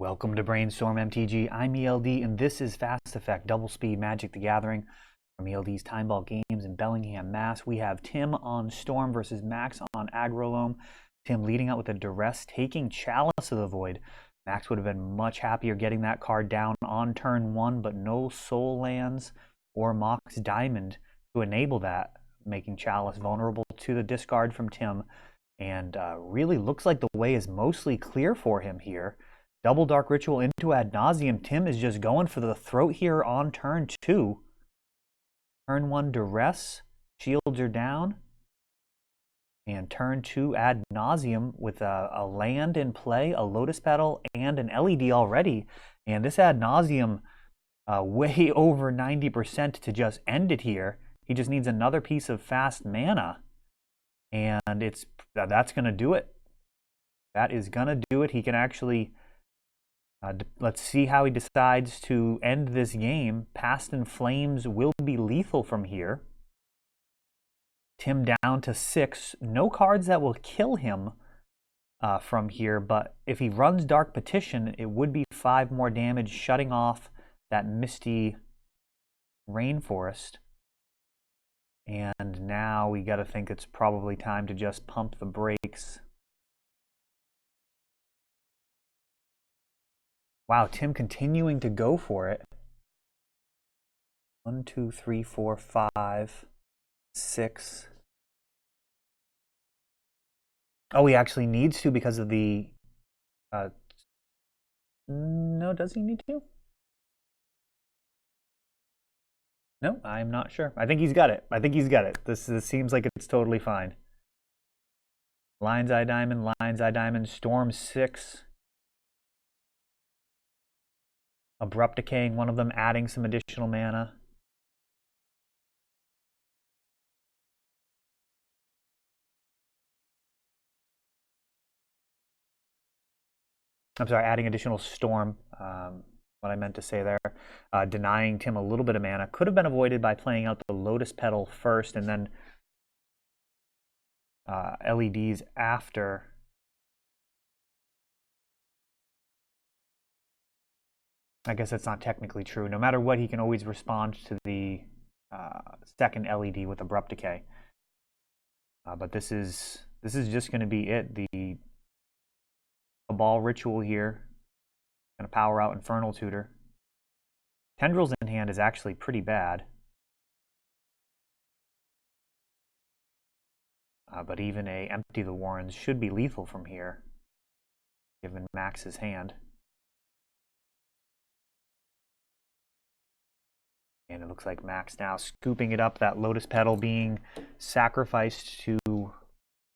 Welcome to Brainstorm MTG. I'm ELD, and this is Fast Effect Double Speed Magic the Gathering from ELD's Timeball Games in Bellingham, Mass. We have Tim on Storm versus Max on Aggro Loam. Tim leading out with a Duress, taking Chalice of the Void. Max would have been much happier getting that card down on turn one, but no Soul Lands or Mox Diamond to enable that, making Chalice vulnerable to the discard from Tim. And really looks like the way is mostly clear for him here. Double Dark Ritual into Ad Nauseam. Tim is just going for the throat here on turn two. Turn one, Duress. Shields are down. And turn two, Ad Nauseam with a land in play, a Lotus Petal, and an LED already. And this Ad Nauseam way over 90% to just end it here. He just needs another piece of fast mana. And that's going to do it. That is going to do it. He can actually... let's see how he decides to end this game. Past in Flames will be lethal from here. Tim down to 6. No cards that will kill him from here, but if he runs Dark Petition, it would be 5 more damage, shutting off that Misty Rainforest. And now we got to think it's probably time to just pump the brakes. Wow, Tim continuing to go for it. 1, 2, 3, 4, 5, 6. Oh, he actually needs to because of the... no, does he need to? No, I'm not sure. I think he's got it. I think he's got it. This seems like it's totally fine. Lion's Eye Diamond, Storm 6. Abrupt Decaying one of them, adding some additional mana. I'm sorry, adding additional Storm. What I meant to say there. Denying Tim a little bit of mana. Could have been avoided by playing out the Lotus Petal first and then LEDs after. I guess that's not technically true. No matter what, he can always respond to the second LED with Abrupt Decay. But this is just going to be it. The Cabal Ritual here. Going to power out Infernal Tutor. Tendrils in hand is actually pretty bad. But even a Empty the Warrens should be lethal from here, given Max's hand. And it looks like Max now scooping it up, that Lotus Petal being sacrificed to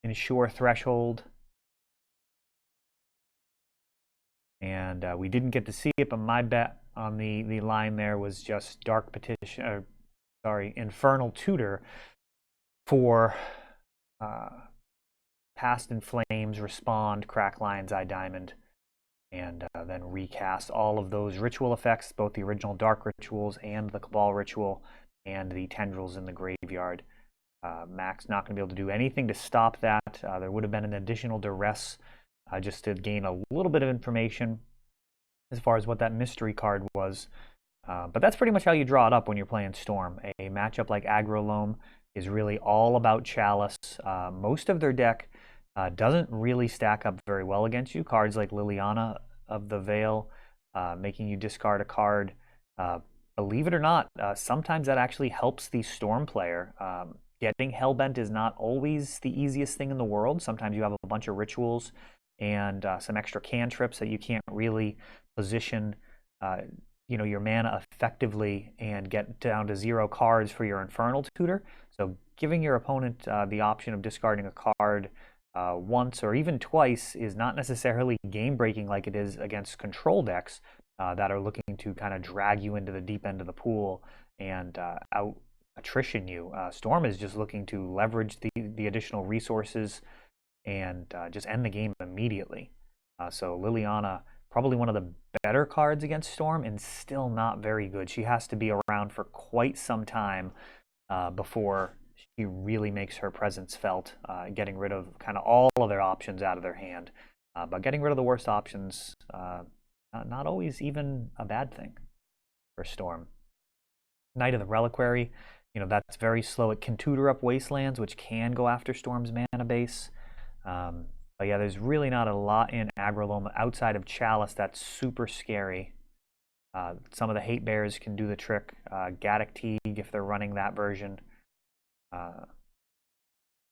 ensure Threshold. And we didn't get to see it, but my bet on the line there was just Dark Petition, Infernal Tutor for Past in Flames, respond, crack Lion's Eye Diamond, and then recast all of those ritual effects, both the original Dark Rituals and the Cabal Ritual, and the Tendrils in the graveyard. Max not going to be able to do anything to stop that. There would have been an additional Duress just to gain a little bit of information as far as what that mystery card was. But that's pretty much how you draw it up when you're playing Storm. A matchup like Aggro Loam is really all about Chalice. Most of their deck doesn't really stack up very well against you. Cards like Liliana of the Veil, making you discard a card. Believe it or not, sometimes that actually helps the Storm player. Getting Hellbent is not always the easiest thing in the world. Sometimes you have a bunch of rituals and some extra cantrips that you can't really position your mana effectively and get down to 0 cards for your Infernal Tutor. So giving your opponent the option of discarding a card once or even twice is not necessarily game-breaking like it is against control decks that are looking to kind of drag you into the deep end of the pool and out-attrition you. Storm is just looking to leverage the additional resources and just end the game immediately. So Liliana, probably one of the better cards against Storm, and still not very good. She has to be around for quite some time before she really makes her presence felt, getting rid of kind of all of their options out of their hand. But getting rid of the worst options, not always even a bad thing for Storm. Knight of the Reliquary, that's very slow. It can tutor up Wastelands, which can go after Storm's mana base. But yeah, there's really not a lot in Aggro Loam outside of Chalice that's super scary. Some of the Hate Bears can do the trick. Gaddock Teague, if they're running that version.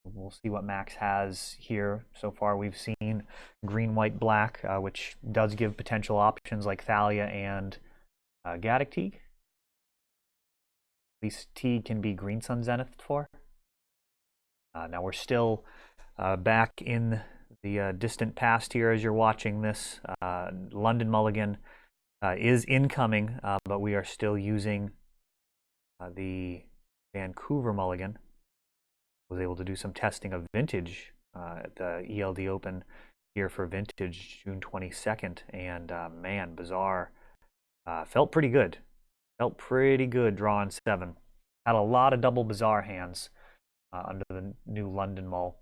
We'll see what Max has here. So far we've seen green, white, black, which does give potential options like Thalia and Gaddock Teague. At least Teague can be Green Sun Zenith for. Now we're still back in the distant past here as you're watching this. London Mulligan is incoming, but we are still using the Vancouver Mulligan. Was able to do some testing of Vintage at the ELD Open here for Vintage June 22nd, and man, Bazaar felt pretty good. Felt pretty good drawing 7. Had a lot of double Bazaar hands under the new London Mull.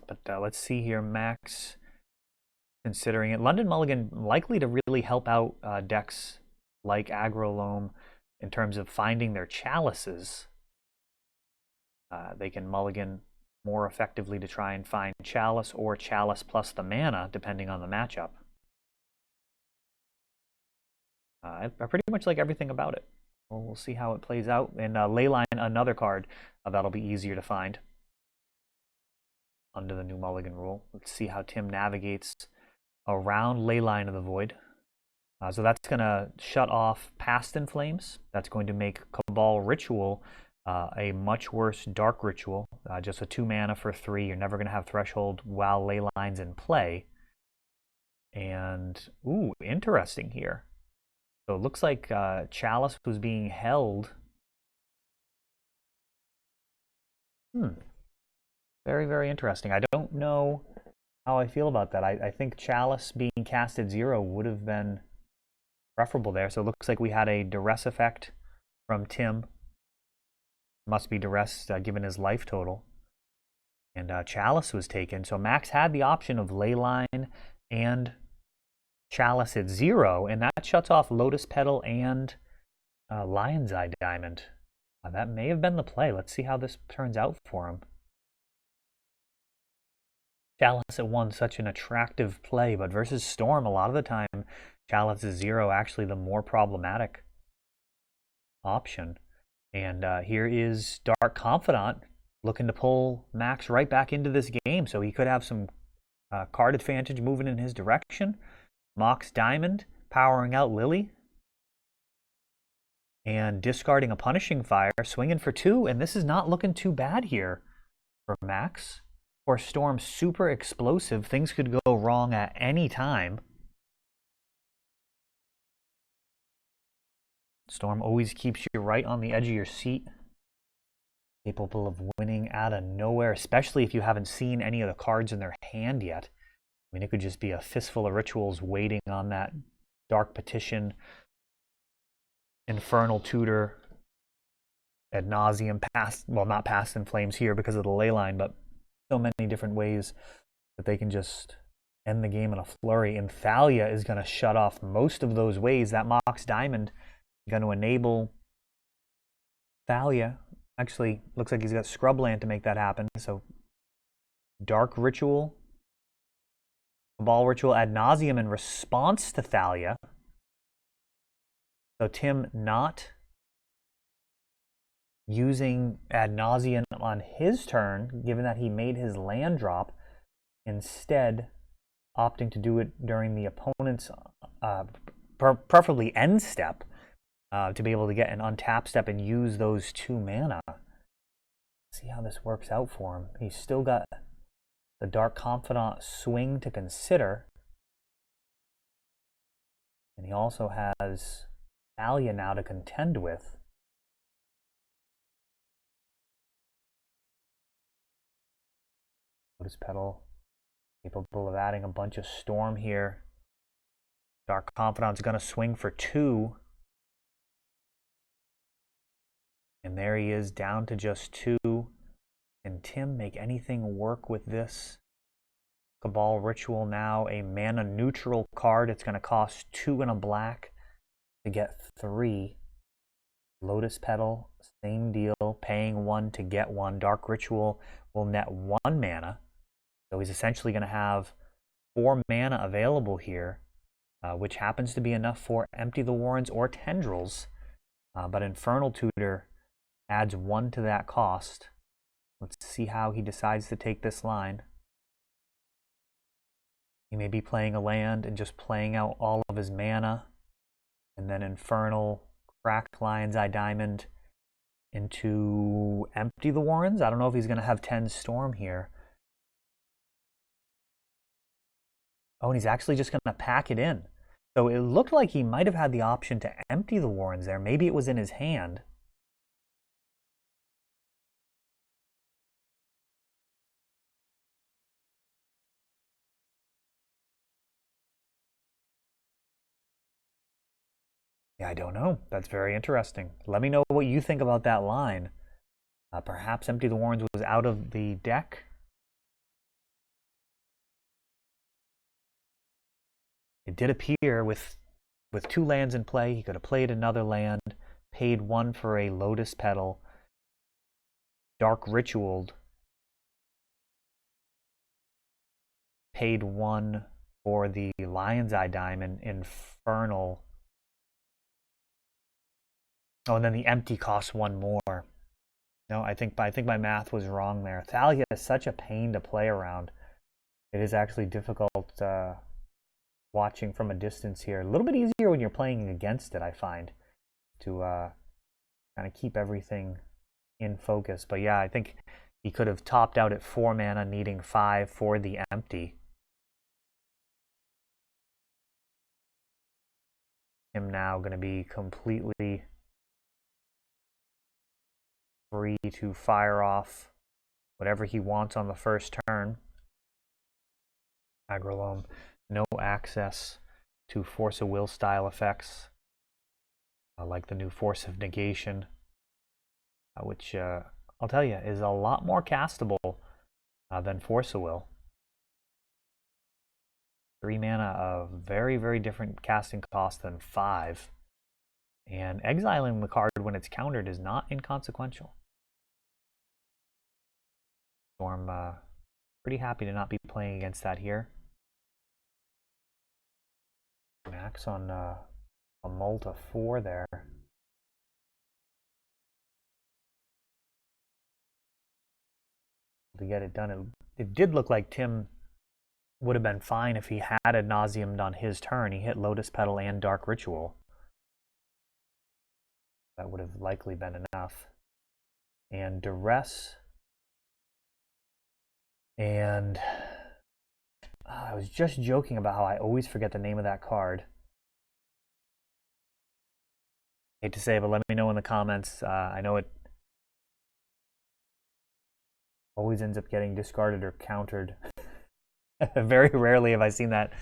But let's see here, Max considering it. London Mulligan likely to really help out decks like Aggro Loam in terms of finding their chalices. They can mulligan more effectively to try and find Chalice or Chalice plus the mana, depending on the matchup. I pretty much like everything about it. We'll see how it plays out. And Leyline, another card that'll be easier to find under the new Mulligan rule. Let's see how Tim navigates around Leyline of the Void. So that's going to shut off Past in Flames. That's going to make Cabal Ritual a much worse Dark Ritual. Just a 2 mana for 3. You're never going to have Threshold while Leyline's in play. And, ooh, interesting here. So it looks like Chalice was being held. Very, very interesting. I don't know how I feel about that. I think Chalice being cast at 0 would have been preferable there. So it looks like we had a duress effect from Tim. Must be duress given his life total. And Chalice was taken. So Max had the option of Leyline and Chalice at 0, and that shuts off Lotus Petal and Lion's Eye Diamond. That may have been the play. Let's see how this turns out for him. Chalice at 1, such an attractive play, but versus Storm, a lot of the time, Chalice at 0 actually the more problematic option. And here is Dark Confidant looking to pull Max right back into this game, so he could have some card advantage moving in his direction. Mox Diamond powering out Lily and discarding a Punishing Fire, swinging for 2, and this is not looking too bad here for Max. Or Storm, super explosive. Things could go wrong at any time. Storm always keeps you right on the edge of your seat. Capable of winning out of nowhere, especially if you haven't seen any of the cards in their hand yet. I mean, it could just be a fistful of rituals waiting on that Dark Petition, Infernal Tutor, Ad Nauseam, not Past in Flames here because of the Leyline, but so many different ways that they can just end the game in a flurry. And Thalia is going to shut off most of those ways. That Mox Diamond is going to enable Thalia. Actually, looks like he's got Scrubland to make that happen. So Dark Ritual, Cabal Ritual, Ad Nauseam in response to Thalia. So Tim not using Ad Nauseam on his turn, given that he made his land drop, instead opting to do it during the opponent's preferably end step, to be able to get an untap step and use those 2 mana. See how this works out for him. He's still got the Dark Confidant swing to consider, and he also has Thalia now to contend with. Lotus Petal, capable of adding a bunch of Storm here. Dark Confidant's going to swing for 2. And there he is, down to just 2. Can Tim make anything work with this Cabal Ritual now a mana neutral card. It's going to cost 2 and a black to get 3. Lotus Petal, same deal, paying 1 to get 1. Dark Ritual will net 1 mana. So he's essentially going to have 4 mana available here, which happens to be enough for Empty the Warrens or Tendrils. But Infernal Tutor adds 1 to that cost. Let's see how he decides to take this line. He may be playing a land and just playing out all of his mana. And then Infernal, crack Lion's Eye Diamond into Empty the Warrens. I don't know if he's going to have 10 Storm here. Oh, and he's actually just going to pack it in. So it looked like he might have had the option to empty the Warrens there. Maybe it was in his hand. Yeah, I don't know. That's very interesting. Let me know what you think about that line. Perhaps Empty the Warrens was out of the deck. It did appear with 2 lands in play, he could have played another land, paid 1 for a Lotus Petal, Dark Ritualed, paid 1 for the Lion's Eye Diamond, Infernal. Oh, and then the empty costs 1 more. No, I think my math was wrong there. Thalia is such a pain to play around. It is actually difficult watching from a distance here. A little bit easier when you're playing against it, I find, to kind of keep everything in focus. But yeah, I think he could have topped out at 4 mana, needing 5 for the empty. Him now going to be completely free to fire off whatever he wants on the first turn. Aggro Loam, no access to Force of Will style effects, like the new Force of Negation, which I'll tell you is a lot more castable than Force of Will. 3 mana of very, very different casting cost than 5. And exiling the card when it's countered is not inconsequential. Storm, pretty happy to not be playing against that here. Max on a mull to 4 there. To get it done, it did look like Tim would have been fine if he had ad nauseamed on his turn. He hit Lotus Petal and Dark Ritual. That would have likely been enough. And Duress. And I was just joking about how I always forget the name of that card. Hate to say it, but let me know in the comments. I know it always ends up getting discarded or countered. Very rarely have I seen that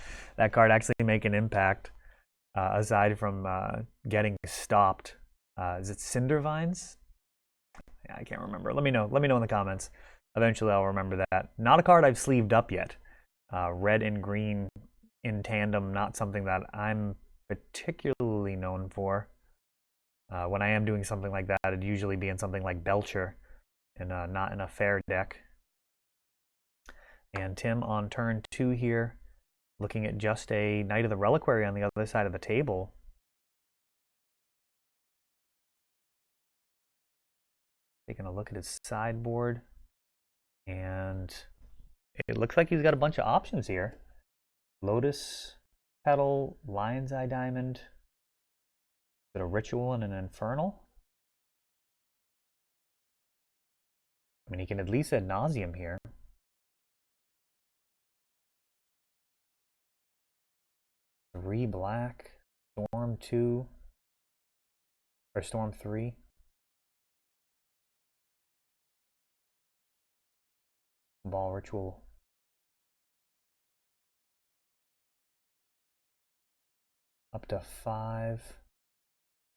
card actually make an impact, aside from getting stopped. Is it Cindervines? Yeah, I can't remember. Let me know in the comments. Eventually I'll remember that. Not a card I've sleeved up yet. Red and green in tandem, not something that I'm particularly known for. When I am doing something like that, it'd usually be in something like Belcher, and not in a fair deck. And Tim on turn 2 here, looking at just a Knight of the Reliquary on the other side of the table. Taking a look at his sideboard, and it looks like he's got a bunch of options here. Lotus Petal, Lion's Eye Diamond, is it a Ritual and an Infernal? I mean, he can at least ad nauseam here. Three black, Storm 2, or Storm 3. Ball Ritual. Up to 5.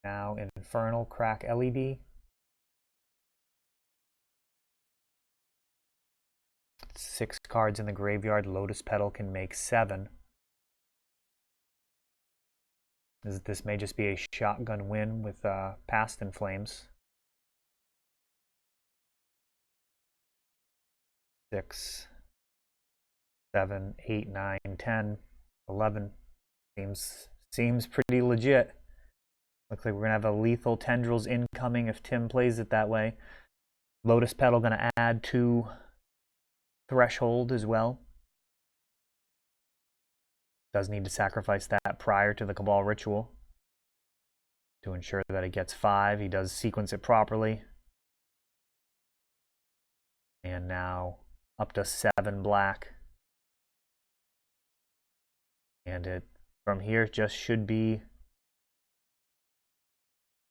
Now Infernal, crack LED. 6 cards in the graveyard. Lotus Petal can make 7. This may just be a shotgun win with Past in Flames. 6, 7, 8, 9, 10, 11. Seems pretty legit. Looks like we're going to have a lethal Tendrils incoming if Tim plays it that way. Lotus Petal going to add to Threshold as well. Does need to sacrifice that prior to the Cabal Ritual to ensure that it gets 5. He does sequence it properly. And now up to 7 black. And it from here just should be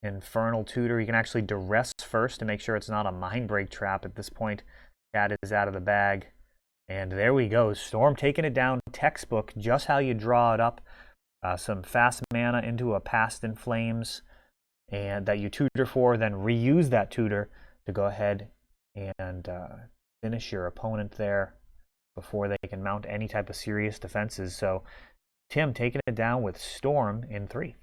Infernal Tutor. You can actually duress first to make sure it's not a Mindbreak trap at this point. Cat is out of the bag. And there we go. Storm taking it down. Textbook, just how you draw it up. Some fast mana into a Past in Flames and that you tutor for, then reuse that tutor to go ahead and finish your opponent there before they can mount any type of serious defenses. So Tim taking it down with Storm in 3.